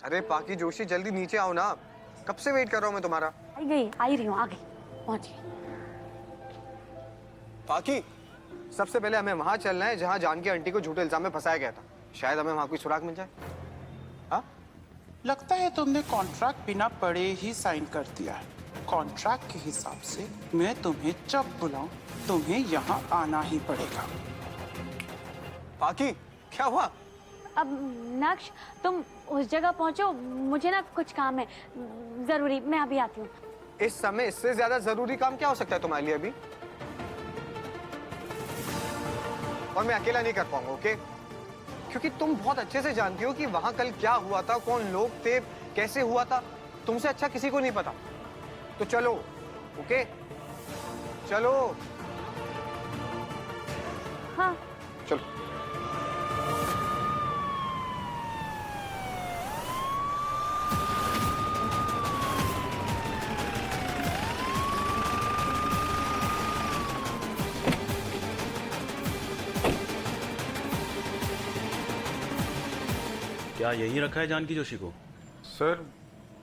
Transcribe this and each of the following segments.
अरे पाकी जोशी, जल्दी नीचे आओ ना, कब से वेट कर रहा हूँ मैं तुम्हारा। आ ही रही हूँ, आ गई, पहुंच गई। पाकी, सबसे पहले हमें वहां चलना है जहां जानकी आंटी को झूठे इल्जाम में फंसाया गया था। शायद हमें वहां कोई सुराग मिल जाए। हाँ, लगता है तुमने कॉन्ट्रैक्ट बिना पढ़े ही साइन कर दिया है। कॉन्ट्रैक्ट के हिसाब से मैं तुम्हें जब बुलाऊं तुम्हें यहाँ आना ही पड़ेगा। पाकी क्या हुआ? अब नक्श, तुम उस जगह पहुंचो, मुझे ना कुछ काम है जरूरी, मैं अभी आती हूँ। इस समय इससे ज्यादा जरूरी काम क्या हो सकता है तुम्हारे लिए अभी? और मैं अकेला नहीं कर पाऊंगा, ओके? क्योंकि तुम बहुत अच्छे से जानती हो कि वहां कल क्या हुआ था, कौन लोग थे, कैसे हुआ था। तुमसे अच्छा किसी को नहीं पता। तो चलो, ओके? चलो। हाँ। चलो। क्या यहीं रखा है जानकी जोशी को? सर,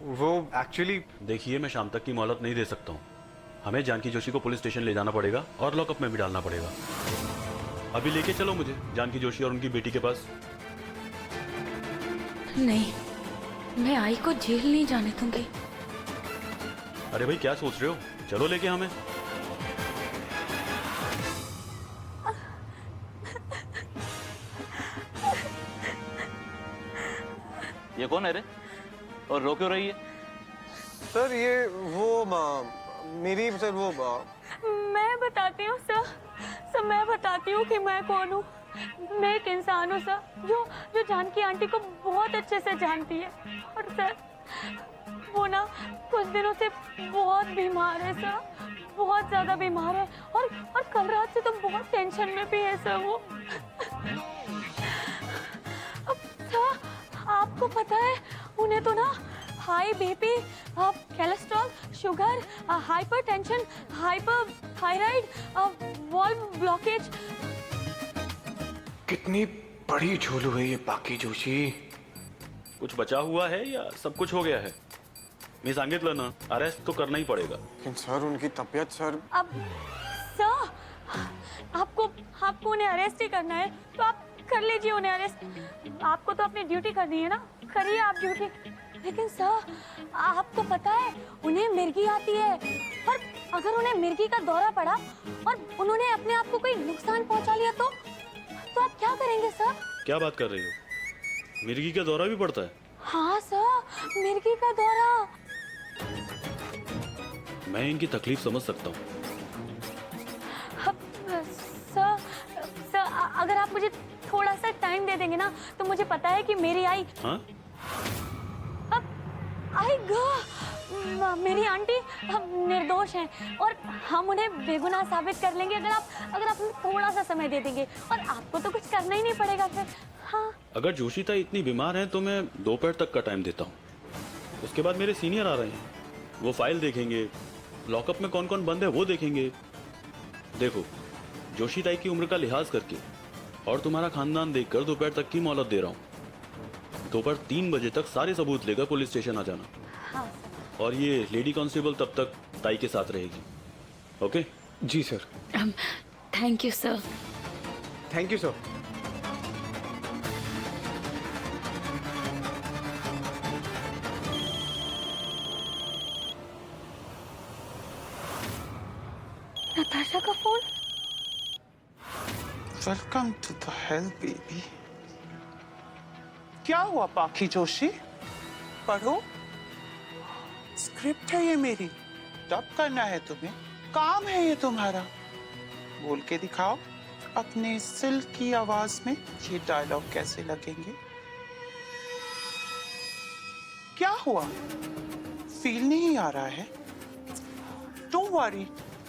वो एक्चुअली देखिए, मैं शाम तक की मोहलत नहीं दे सकता हूँ। हमें जानकी जोशी को पुलिस स्टेशन ले जाना पड़ेगा और लॉकअप में भी डालना पड़ेगा। अभी लेके चलो मुझे जानकी जोशी और उनकी बेटी के पास। नहीं, मैं आई को जेल नहीं जाने दूंगी। अरे भाई, क्या सोच रहे हो? चलो लेके हमें। ये कौन है रे? और रो क्यों रही है? सर, ये वो मेरी सर वो मैं बताती हूँ सर, मैं बताती हूँ कि मैं कौन हूँ। मैं एक इंसान हूँ सर, जो जानकी आंटी को बहुत अच्छे से जानती है। और सर, वो ना कुछ दिनों से बहुत बीमार है सर, बहुत ज्यादा बीमार है। और कल रात से तो बहुत टेंशन में भी है सर वो। अब सर, आपको पता है, उन्हें तो ना high BP, cholesterol, sugar, hypertension, hyper thyroid, valve blockage. कितनी बड़ी झोलू है ये पाकी जोशी। कुछ बचा हुआ है या सब कुछ हो गया है? मैं सांगितलं ना, अरेस्ट तो करना ही पड़ेगा। लेकिन सर, उनकी तबीयत सर। अब सर, आपको उन्हें अरेस्ट ही करना है तो आप कर लीजिए उन्हें अरेस्ट। आपको तो अपनी ड्यूटी करनी है ना, करिए आप ड्यूटी। लेकिन सर, आपको पता है उन्हें मिर्गी आती है, और अगर उन्हें मिर्गी का दौरा पड़ा और उन्होंने अपने आप को कोई नुकसान पहुंचा लिया तो आप क्या करेंगे सर? क्या बात कर रही हो? मिर्गी का दौरा भी पड़ता है? हाँ सर, मिर्गी का दौरा। मैं इनकी तकलीफ समझ सकता हूँ। सर, अगर आप मुझे थोड़ा सा टाइम दे देंगे ना, तो मुझे पता है कि मेरी आई। हाँ? मेरी आंटी निर्दोष हैं और हम उन्हें बेगुनाह साबित कर लेंगे अगर आप हमें थोड़ा सा समय दे देंगे। और आपको तो कुछ करना ही नहीं पड़ेगा फिर। हाँ, अगर जोशी ताई इतनी बीमार हैं तो मैं दोपहर तक का टाइम देता हूँ। उसके बाद मेरे सीनियर आ रहे हैं, वो फाइल देखेंगे, लॉकअप में कौन कौन बंद है वो देखेंगे। देखो, जोशी ताई की उम्र का लिहाज करके और तुम्हारा खानदान देखकर दोपहर तक की मोहलत दे रहा हूँ। दोपहर 3 बजे तक सारे सबूत लेकर पुलिस स्टेशन आ जाना। हाँ। और ये लेडी कांस्टेबल तब तक ताई के साथ रहेगी। ओके? जी sir. Thank you sir. Thank you sir. Natasha का phone. Welcome to the hell baby. क्या हुआ पाकी जोशी? पढ़ो, स्क्रिप्ट है ये मेरी, तब करना है तुम्हें, काम है ये तुम्हारा। बोल के दिखाओ अपने सिल्की आवाज में ये डायलॉग कैसे लगेंगे। क्या हुआ, फील नहीं आ रहा है? डोंट वरी,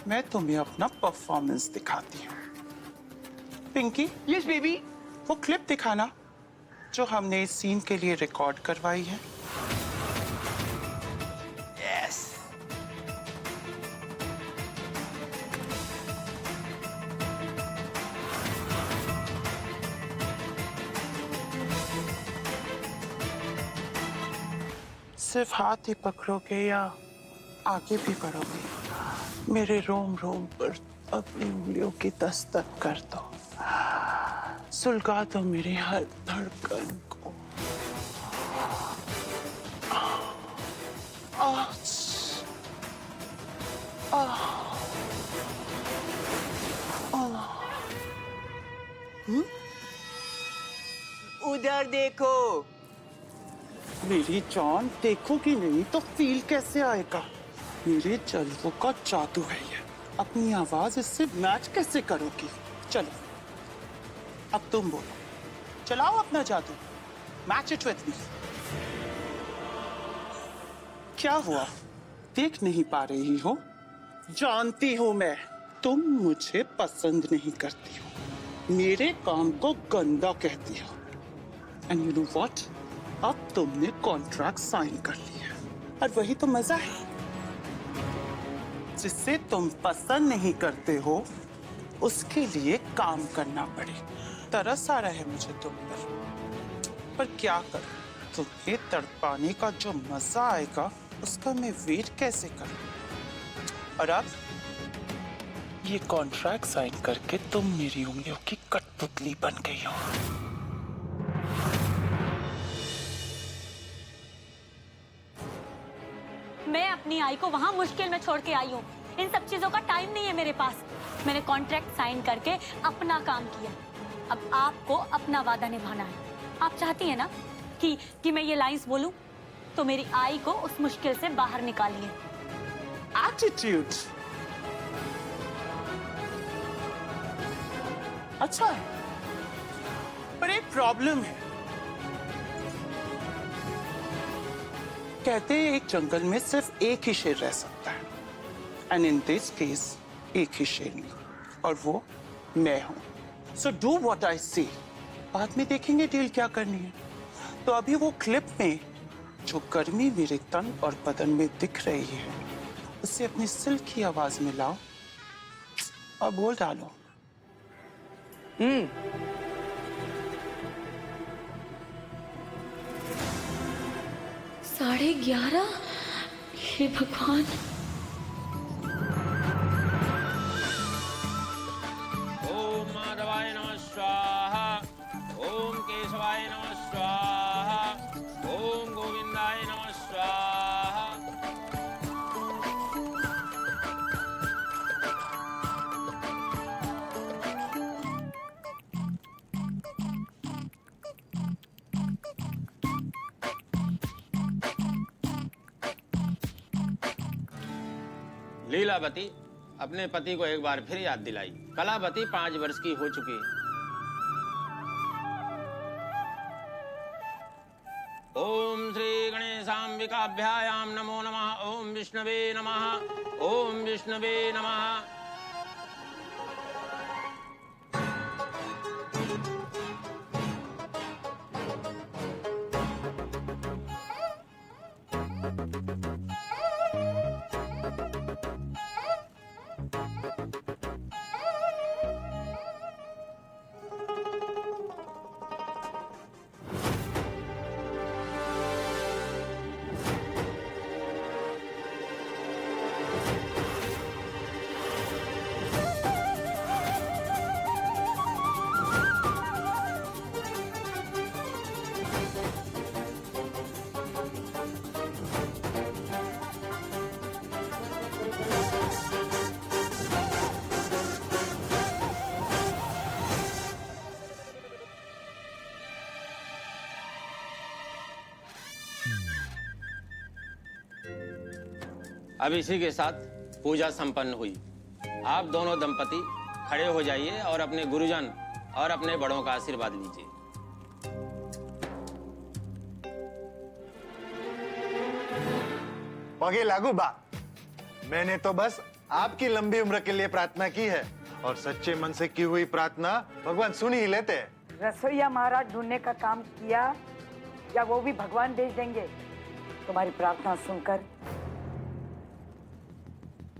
मैं तुम्हें अपना परफॉर्मेंस दिखाती हूँ। Pinky, yes baby. वो क्लिप दिखाना जो हमने इस सीन के लिए रिकॉर्ड करवाई है। यस। सिर्फ हाथ ही पकड़ोगे या आगे भी बढ़ोगे? मेरे रोम रोम पर अपनी उंगलियों की दस्तक कर दो, सुलगा दो मेरी हर धड़कन को। उधर देखो। मेरी जान देखोगी नहीं तो फील कैसे आएगा? मेरे जलवों का जादू है ये। अपनी आवाज इससे मैच कैसे करोगी? चलो अब तुम बोलो, चलाओ अपना जादू, मैच इट विथ मी। क्या हुआ, देख नहीं पा रही हो? जानती हूं मैं, तुम मुझे पसंद नहीं करती हो, मेरे काम को गंदा कहती हो। एंड यू नो व्हाट, अब तुमने कॉन्ट्रैक्ट साइन कर लिया और वही तो मजा है। जिसे तुम पसंद नहीं करते हो उसके लिए काम करना पड़े। तरस आ रहा है मुझे तुम पर क्या करूं? तुम्हें तड़पाने का जो मजा आएगा उसका मैं वेट कैसे करूं? और अब ये कॉन्ट्रैक्ट साइन करके तुम मेरी उंगलियों की कठपुतली बन गई हो। मैं अपनी आई को वहां मुश्किल में छोड़ के आई हूँ। इन सब चीजों का टाइम नहीं है मेरे पास। मैंने कॉन्ट्रैक्ट साइन करके अपना काम किया, अब आपको अपना वादा निभाना है। आप चाहती हैं ना कि मैं ये लाइंस बोलूं, तो मेरी आई को उस मुश्किल से बाहर निकालिए। एटीट्यूड अच्छा है, पर एक प्रॉब्लम है। कहते हैं एक जंगल में सिर्फ एक ही शेर रह सकता है, एंड इन दिस केस एक ही शेर नहीं, और वो मैं हूं। सो डू व्हाट आई से। बाद में देखेंगे डील क्या करनी है। तो अभी वो क्लिप में जो गर्मी मेरे तन और बदन में दिख रही है उसे अपनी सिल्की आवाज में लाओ और बोल डालो। 11:30। हे भगवान। ओम माधवाय नमः स्वाहा, ओम केशवाय नमः स्वाहा, ओम गोविंदाय नमः स्वाहा। लीलावती अपने पति को एक बार फिर याद दिलाई। कलावती 5 वर्ष की हो चुकी है। ओम श्री गणेशांबिकाभ्याम नमो नमः। ओम विष्णवे नमः। ओम विष्णवे नमः। अब इसी के साथ पूजा संपन्न हुई। आप दोनों दंपति खड़े हो जाइए और अपने गुरुजन और अपने बड़ों का आशीर्वाद लीजिए। पगे लागू बा, मैंने तो बस आपकी लंबी उम्र के लिए प्रार्थना की है, और सच्चे मन से की हुई प्रार्थना भगवान सुन ही लेते हैं। रसोईया महाराज ढूंढने का काम किया या वो भी भगवान भेज देंगे? तुम्हारी प्रार्थना सुनकर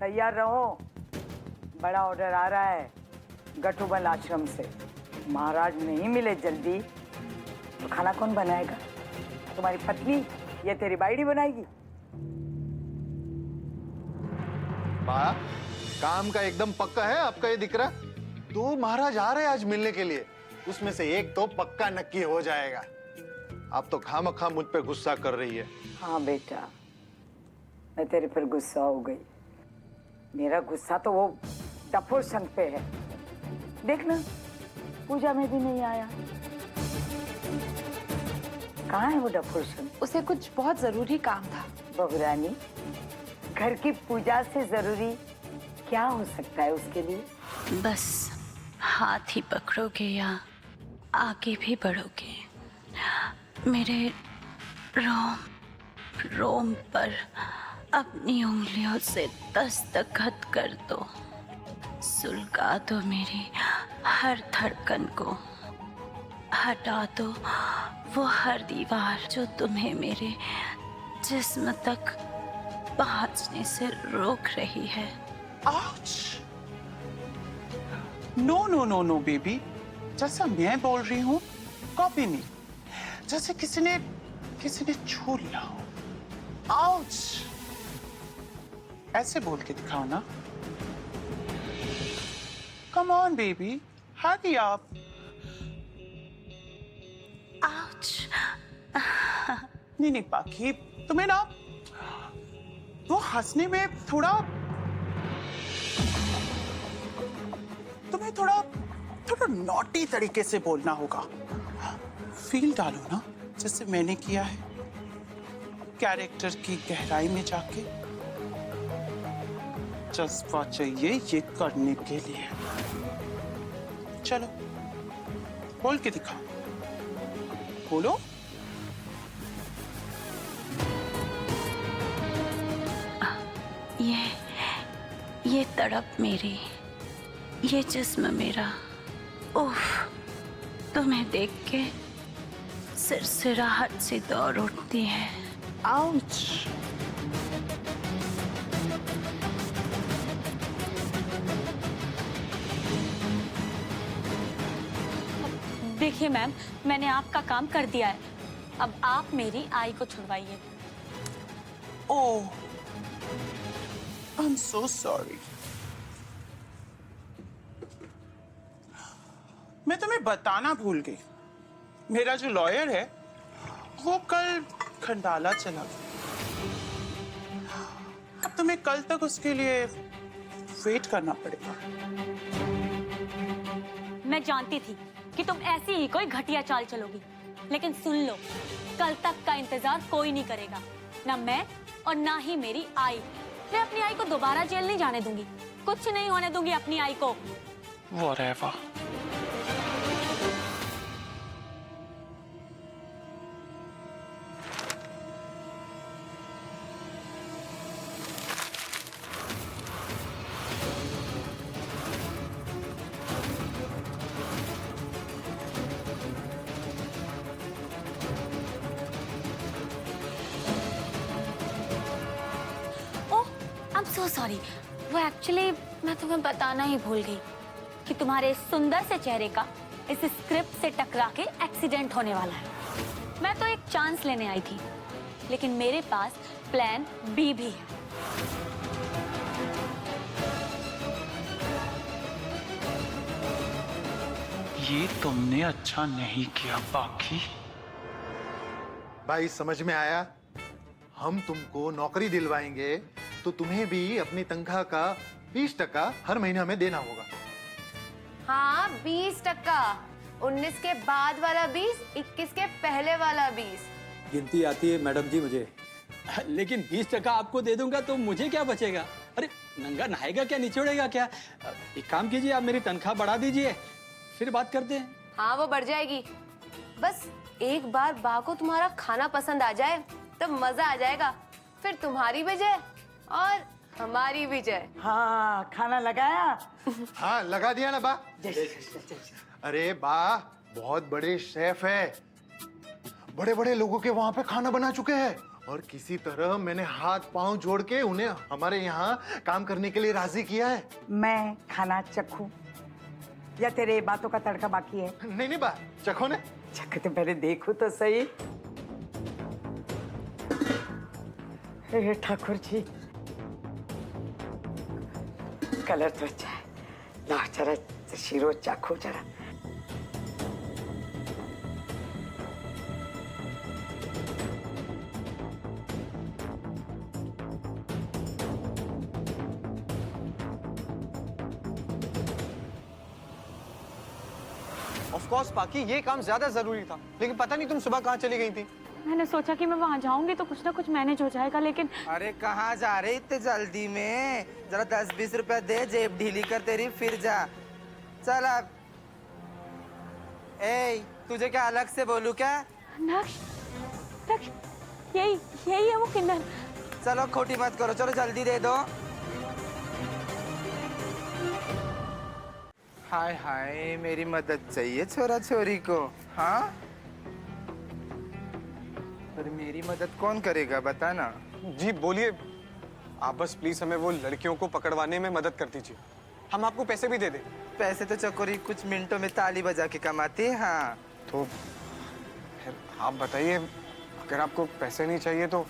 तैयार रहो, बड़ा ऑर्डर आ रहा है गठुबल आश्रम से। महाराज नहीं मिले जल्दी तो खाना कौन बनाएगा? तुम्हारी पत्नी ये तेरी बाइडी बनाएगी। बा, काम का एकदम पक्का है आपका ये दिख रहा? दो महाराज आ रहे हैं आज मिलने के लिए, उसमें से एक तो पक्का नक्की हो जाएगा। आप तो खामखा मुझ पे गुस्सा कर रही है। हाँ बेटा, मैं तेरे पर गुस्सा हो गई। मेरा गुस्सा तो वो डफोर संग पे है। देखना, पूजा में भी नहीं आया। कहाँ है वो डफोर संग? उसे कुछ बहुत जरूरी काम था। बहुरानी, घर की पूजा से जरूरी क्या हो सकता है उसके लिए? बस हाथ ही पकड़ोगे या आगे भी बढ़ोगे, मेरे रोम रोम पर अपनी उंगलियों से दस्तखत कर दो, सुलगा दो मेरी हर धड़कन को, हटा दो वो हर दीवार जो तुम्हें मेरे जिस्म तक पहुंचने से रोक रही है। Ouch! No no no no baby, जैसा मैं बोल रही हूँ कॉपी नहीं, जैसे किसी ने छू लिया हो। आउच! ऐसे बोल के दिखाओ ना। Come on baby, hurry up. Ouch! नहीं पाखी, तुम्हें ना वो हंसने में तुम्हें थोड़ा नॉटी तरीके से बोलना होगा। फील डालो ना, जैसे मैंने किया है, कैरेक्टर की गहराई में जाके। जज्बा चाहिए ये करने के लिए। चलो बोल के दिखाओ, बोलो। ये तड़प मेरी, ये जिस्म मेरा, उफ, तुम्हें देख के सिरसिराहट सी दौड़ उठती है। आउच! देखिए मैम, मैंने आपका काम कर दिया है। अब आप मेरी आई को छुड़वाइए। ओह, I'm so sorry. मैं तुम्हें बताना भूल गई, मेरा जो लॉयर है वो कल खंडाला चला गया। अब तुम्हें कल तक उसके लिए वेट करना पड़ेगा। मैं जानती थी कि तुम ऐसी ही कोई घटिया चाल चलोगी, लेकिन सुन लो, कल तक का इंतजार कोई नहीं करेगा, ना मैं और ना ही मेरी आई। मैं अपनी आई को दोबारा जेल नहीं जाने दूंगी, कुछ नहीं होने दूंगी अपनी आई को। Whatever. I'm so sorry. वो एक्चुअली मैं तुम्हें बताना ही भूल गई कि तुम्हारे सुंदर से चेहरे का इस स्क्रिप्ट से टकरा के एक्सीडेंट होने वाला है। मैं तो एक चांस लेने आई थी, लेकिन मेरे पास प्लान बी भी है। ये तुमने अच्छा नहीं किया बाकी। भाई समझ में आया? हम तुमको नौकरी दिलवाएंगे तो तुम्हें भी अपनी तनख्वाह का 20% हर महीना में देना होगा। हाँ, 20%। 19 के बाद वाला 20, 21 के पहले वाला 20। गिनती आती है मैडम जी मुझे, लेकिन 20% आपको दे दूंगा तो मुझे क्या बचेगा? अरे नंगा नहाएगा क्या, निचोड़ेगा क्या? एक काम कीजिए, आप मेरी तनख्वाह बढ़ा दीजिए, फिर बात करते हैं। हाँ, वो बढ़ जाएगी। बस एक बार बा को तुम्हारा खाना पसंद आ जाए तब मजा आ जाएगा। फिर तुम्हारी भी जय और हमारी भी जय। हाँ, खाना लगाया? हाँ, लगा दिया ना बा। अरे बा बहुत बड़े शेफ है, बड़े बड़े लोगों के वहां पे खाना बना चुके हैं, और किसी तरह मैंने हाथ पांव जोड़ के उन्हें हमारे यहाँ काम करने के लिए राजी किया है। मैं खाना चखूं या तेरे बातों का तड़का बाकी है? नहीं नहीं बा, चखो ने। चख तो पहले देखो तो सही। हे ठाकुर जी, कलर तो अच्छा है। ला जरा शीरो चाखो जरा। ऑफ कोर्स पाकी, ये काम ज्यादा जरूरी था, लेकिन पता नहीं तुम सुबह कहाँ चली गई थी। मैंने सोचा कि मैं वहाँ जाऊंगी तो कुछ ना कुछ मैनेज हो जाएगा, लेकिन अरे कहाँ जा रहे इतने जल्दी में? जरा 10-20 रुपया दे, जेब ढीली कर तेरी, फिर जा। चल अब। ए, तुझे क्या अलग से बोलूं क्या? नक्श, नक्श, यही है वो किन्नर। चलो खोटी मत करो, चलो जल्दी दे दो। हाय हाय, मेरी मदद चाहिए छोरा छोरी को, हाँ? पर मेरी मदद कौन करेगा बता ना। जी बोलिए, आप बस प्लीज हमें वो लड़कियों को पकड़वाने में मदद कर दीजिए, हम आपको पैसे भी दे दें। पैसे तो चकोरी कुछ मिनटों में ताली बजा के कमाती है, हाँ। तो फिर आप बताइए, अगर आपको पैसे नहीं चाहिए तो?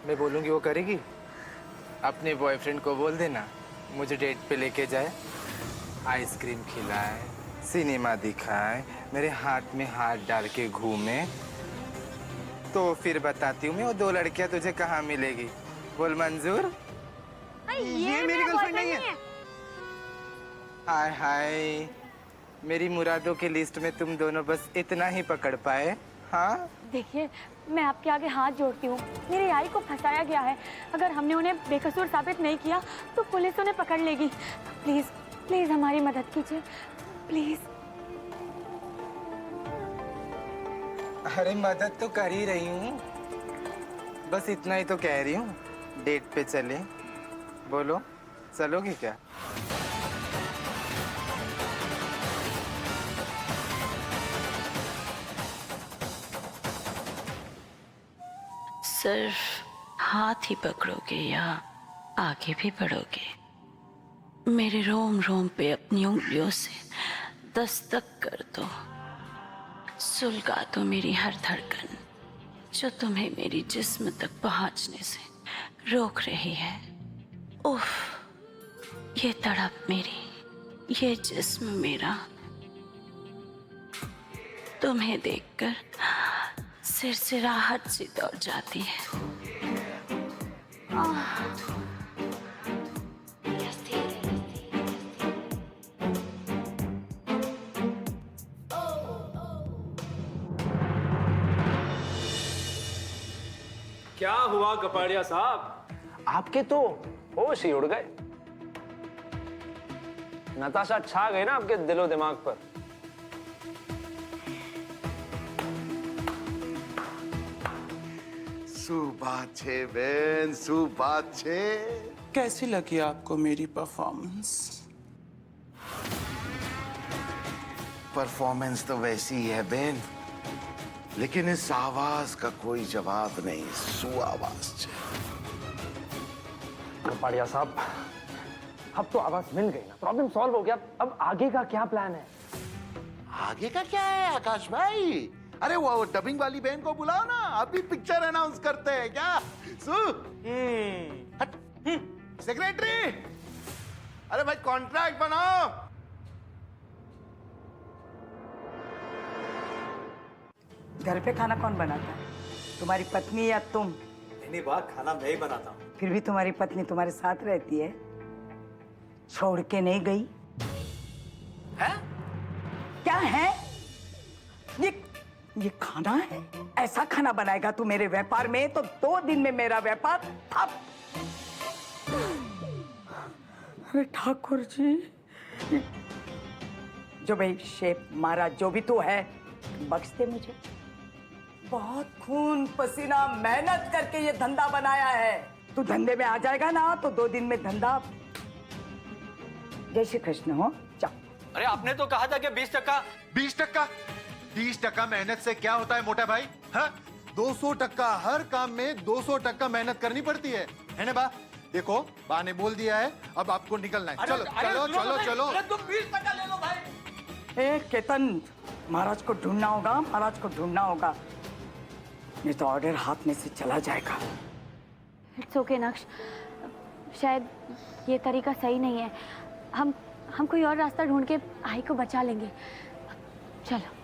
मैं बोलूंगी वो करेगी। अपने बॉयफ्रेंड को बोल देना मुझे डेट पे लेके जाए, आइसक्रीम खिलाए, सिनेमा दिखाए, मेरे हाथ में हाथ डाल के घूमे, तो फिर बताती हूँ मैं वो 2 लड़कियां तुझे कहाँ मिलेगी। बोल मंजूर? ये मेरी गर्लफ्रेंड नहीं है। हाय हाय, मेरी मुरादों की लिस्ट में तुम दोनों बस इतना ही पकड़ पाए, हाँ? देखिए, मैं आपके आगे हाथ जोड़ती हूँ, मेरी आई को फंसाया गया है। अगर हमने उन्हें बेकसूर साबित नहीं किया तो पुलिस उन्हें पकड़ लेगी। प्लीज प्लीज हमारी मदद कीजिए, प्लीज। अरे मदद तो कर ही रही हूँ, बस इतना ही तो कह रही हूँ। डेट पे चले, बोलो चलोगी क्या? सिर्फ हाथ ही पकड़ोगे या आगे भी बढ़ोगे? मेरे रोम रोम पे अपनी उंगलियों से दस्तक कर दो, सुलगा दो मेरी हर धड़कन जो तुम्हें मेरी जिस्म तक पहुंचने से रोक रही है। उफ, ये तड़प मेरी, ये जिस्म मेरा तुम्हें देखकर सिरसिराहट सी दौड़ जाती है। क्या हुआ कपाड़िया साहब? आपके तो होश ही उड़ गए। नताशा छा गई ना आपके दिलो दिमाग पर। सुबात छे बेन, सुबात छे। कैसी लगी आपको मेरी परफॉर्मेंस? परफॉर्मेंस तो वैसी ही है बेन, लेकिन इस आवाज का कोई जवाब नहीं। सु आवाज छे। कपाड़िया साहब, अब तो आवाज मिल गई ना, प्रॉब्लम सॉल्व हो गया। अब आगे का क्या प्लान है? आगे का क्या है आकाश भाई? अरे वो डबिंग वाली बहन को बुलाओ ना, अभी पिक्चर अनाउंस करते हैं क्या? सेक्रेटरी, अरे भाई कॉन्ट्रैक्ट बनाओ। घर पे खाना कौन बनाता है, तुम्हारी पत्नी या तुम? नहीं बा, खाना मैं ही बनाता हूँ। फिर भी तुम्हारी पत्नी तुम्हारे साथ रहती है, छोड़ के नहीं गई है? क्या है ये खाना है? ऐसा खाना बनाएगा तू मेरे व्यापार में तो 2 दिन में मेरा व्यापार ठप। अरे ठाकुर जी, जो भाई शेफ महाराज जो भी तू है, बख्श दे मुझे। बहुत खून पसीना मेहनत करके ये धंधा बनाया है। तू धंधे में आ जाएगा ना तो 2 दिन में धंधा। जय श्री कृष्ण हो, जाओ। अरे आपने तो कहा था कि 20%। 20%? 30% मेहनत से क्या होता है मोटा भाई? हाँ? 200% हर काम में 200% मेहनत करनी पड़ती है ना बा? देखो बा ने बोल दिया है, अब आपको निकलना है। चलो चलो चलो चलो। अरे तुम 20% ले लो भाई। ए केतन, महाराज को ढूंढना होगा, महाराज को ढूंढना होगा। नहीं तो ऑर्डर हाथ में से चला जाएगा। इट्स ओके नक्श, शायद ये तरीका सही नहीं है। हम कोई और रास्ता ढूंढ के आई को बचा लेंगे। चलो।